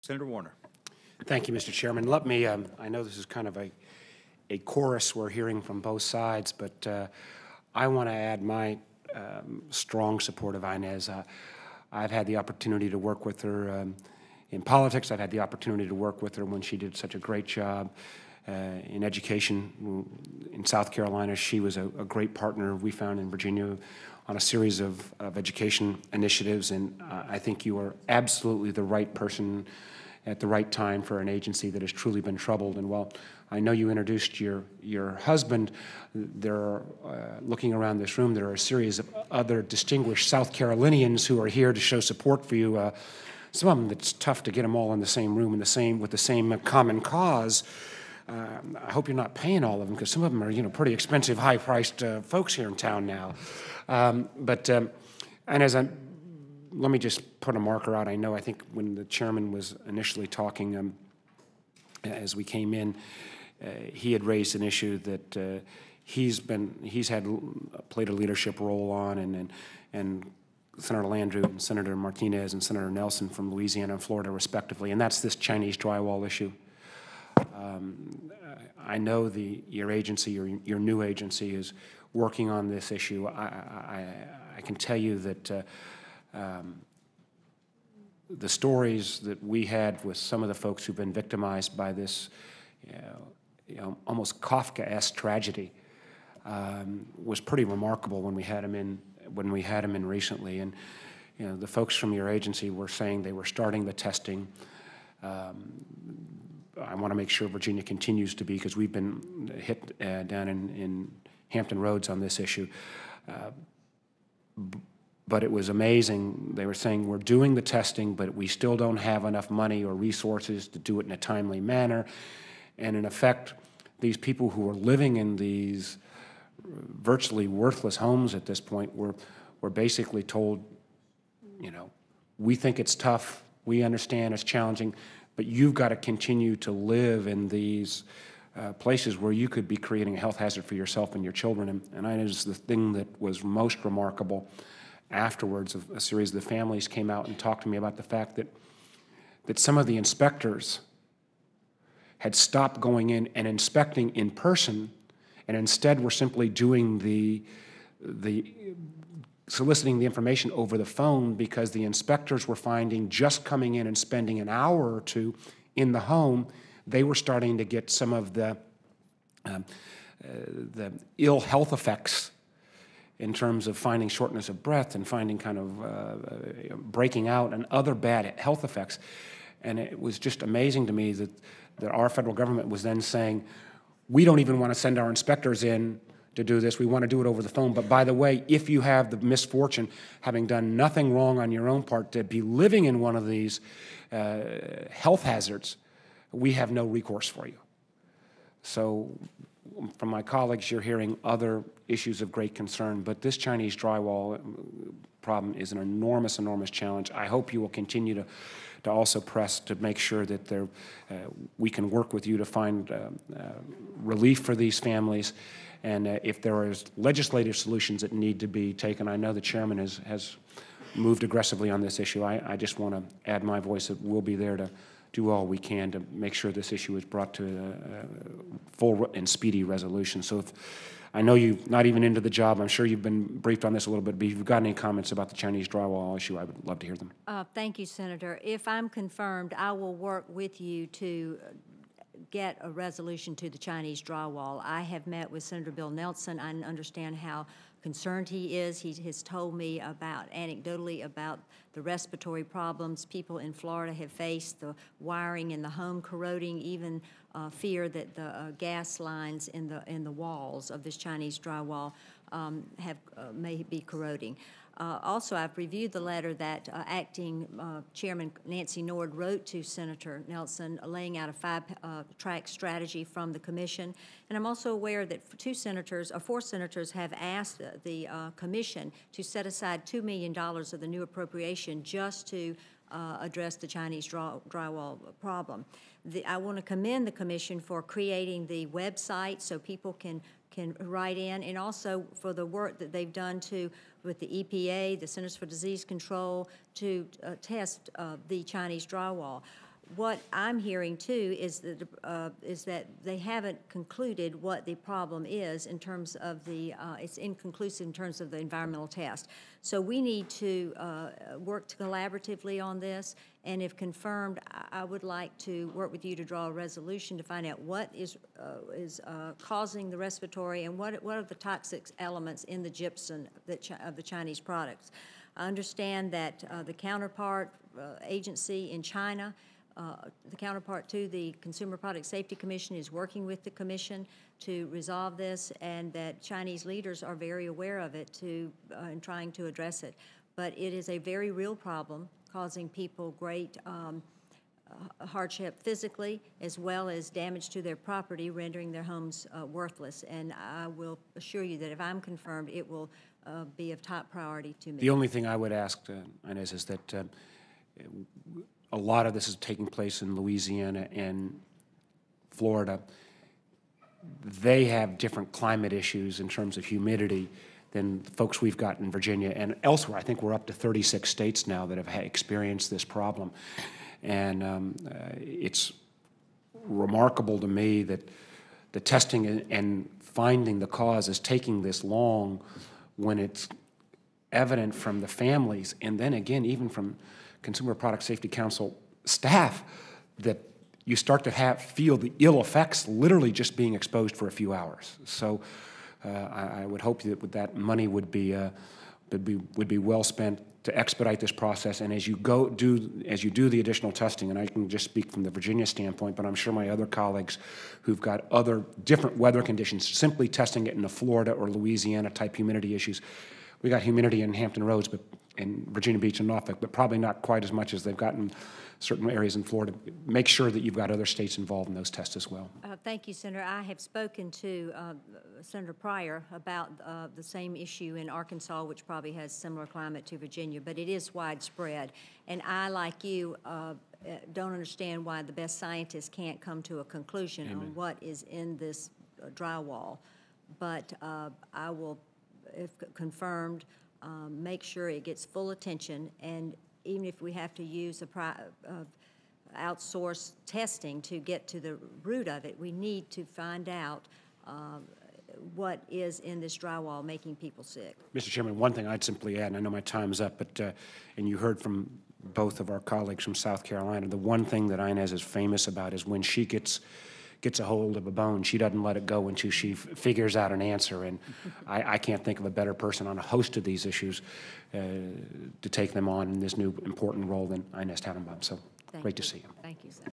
Senator Warner. Thank you, Mr. Chairman. Let me, I know this is kind of a chorus we're hearing from both sides, but I want to add my strong support of Inez. I've had the opportunity to work with her in politics. I've had the opportunity to work with her when she did such a great job in education in South Carolina. She was a great partner we found in Virginia on a series of education initiatives, and I think you are absolutely the right person at the right time for an agency that has truly been troubled. And while I know you introduced your husband, there are, looking around this room, there are a series of other distinguished South Carolinians who are here to show support for you. Some of them, it's tough to get them all in the same room with the same common cause. I hope you're not paying all of them, because some of them are, pretty expensive, high-priced folks here in town now. Let me just put a marker out. I think when the chairman was initially talking, as we came in, he had raised an issue that he's played a leadership role on, and Senator Landrieu and Senator Martinez and Senator Nelson from Louisiana and Florida, respectively, and that's this Chinese drywall issue. I know your agency, your new agency, is working on this issue. I can tell you that the stories that we had with some of the folks who've been victimized by this, almost Kafkaesque tragedy, was pretty remarkable when we had them in recently. And the folks from your agency were saying they were starting the testing. I want to make sure Virginia continues to be, because we've been hit down in Hampton Roads on this issue. But it was amazing. They were saying, we're doing the testing, but we still don't have enough money or resources to do it in a timely manner. And in effect, these people who are living in these virtually worthless homes at this point were basically told, we think it's tough, we understand it's challenging, but you've got to continue to live in these places where you could be creating a health hazard for yourself and your children. And I was the thing that was most remarkable afterwards. A series of the families came out and talked to me about the fact that some of the inspectors had stopped going in and inspecting in person, and instead were simply doing the soliciting the information over the phone, because the inspectors were finding, just coming in and spending an hour or two in the home, they were starting to get some of the ill health effects in terms of finding shortness of breath and finding kind of breaking out and other bad health effects. And it was just amazing to me that our federal government was then saying, we don't even want to send our inspectors in to do this. We want to do it over the phone. But by the way, if you have the misfortune, having done nothing wrong on your own part, to be living in one of these health hazards, we have no recourse for you. So from my colleagues, you're hearing other issues of great concern, but this Chinese drywall problem is an enormous, enormous challenge. I hope you will continue to also press to make sure that we can work with you to find relief for these families. And if there is legislative solutions that need to be taken, I know the chairman has moved aggressively on this issue. I just want to add my voice that we'll be there to do all we can to make sure this issue is brought to a full and speedy resolution. So I know you're not even into the job. I'm sure you've been briefed on this a little bit, but if you've got any comments about the Chinese drywall issue, I would love to hear them. Thank you, Senator. If I'm confirmed, I will work with you to get a resolution to the Chinese drywall. I have met with Senator Bill Nelson. I understand how concerned he is. He has told me anecdotally about the respiratory problems people in Florida have faced, the wiring in the home corroding, even fear that the gas lines in the walls of this Chinese drywall may be corroding. Also, I've reviewed the letter that Acting Chairman Nancy Nord wrote to Senator Nelson, laying out a five-track strategy from the Commission. And I'm also aware that four senators have asked the Commission to set aside $2 million of the new appropriation just to address the Chinese drywall problem. I want to commend the Commission for creating the website so people can write in, and also for the work that they've done with the EPA, the Centers for Disease Control, to test the Chinese drywall. what I'm hearing too is that they haven't concluded what the problem is in terms of the, it's inconclusive in terms of the environmental test. So we need to work collaboratively on this, and if confirmed, I would like to work with you to draw a resolution to find out what is causing the respiratory and what are the toxic elements in the gypsum of the Chinese products. I understand that the counterpart agency in China, the counterpart to the Consumer Product Safety Commission, is working with the Commission to resolve this, and that Chinese leaders are very aware of it and trying to address it. But it is a very real problem, causing people great hardship physically, as well as damage to their property, rendering their homes worthless. And I will assure you that if I'm confirmed, it will be of top priority to me. The only thing I would ask, Inez, is that a lot of this is taking place in Louisiana and Florida. They have different climate issues in terms of humidity than the folks we've got in Virginia and elsewhere. I think we're up to 36 states now that have experienced this problem. And it's remarkable to me that the testing and finding the cause is taking this long when it's evident from the families, and then again, even from Consumer Product Safety Council staff, that you start to feel the ill effects literally just being exposed for a few hours. So I would hope that that money would be well spent to expedite this process. And as you do the additional testing, and I can just speak from the Virginia standpoint, but I'm sure my other colleagues who've got other different weather conditions, simply testing it in the Florida or Louisiana type humidity issues. We got humidity in Hampton Roads, but in Virginia Beach and Norfolk, but probably not quite as much as they've got in certain areas in Florida. Make sure that you've got other states involved in those tests as well. Thank you, Senator. I have spoken to Senator Pryor about the same issue in Arkansas, which probably has similar climate to Virginia, but it is widespread. And I, like you, don't understand why the best scientists can't come to a conclusion on what is in this drywall. But I will, if confirmed, make sure it gets full attention, and even if we have to use outsource testing to get to the root of it, we need to find out what is in this drywall making people sick. Mr. Chairman, one thing I'd simply add, and I know my time's up, but and you heard from both of our colleagues from South Carolina, the one thing that Inez is famous about is when she gets a hold of a bone, she doesn't let it go until she figures out an answer. And I can't think of a better person on a host of these issues to take them on in this new important role than Inez Tenenbaum. So great to see you. Thank you, sir.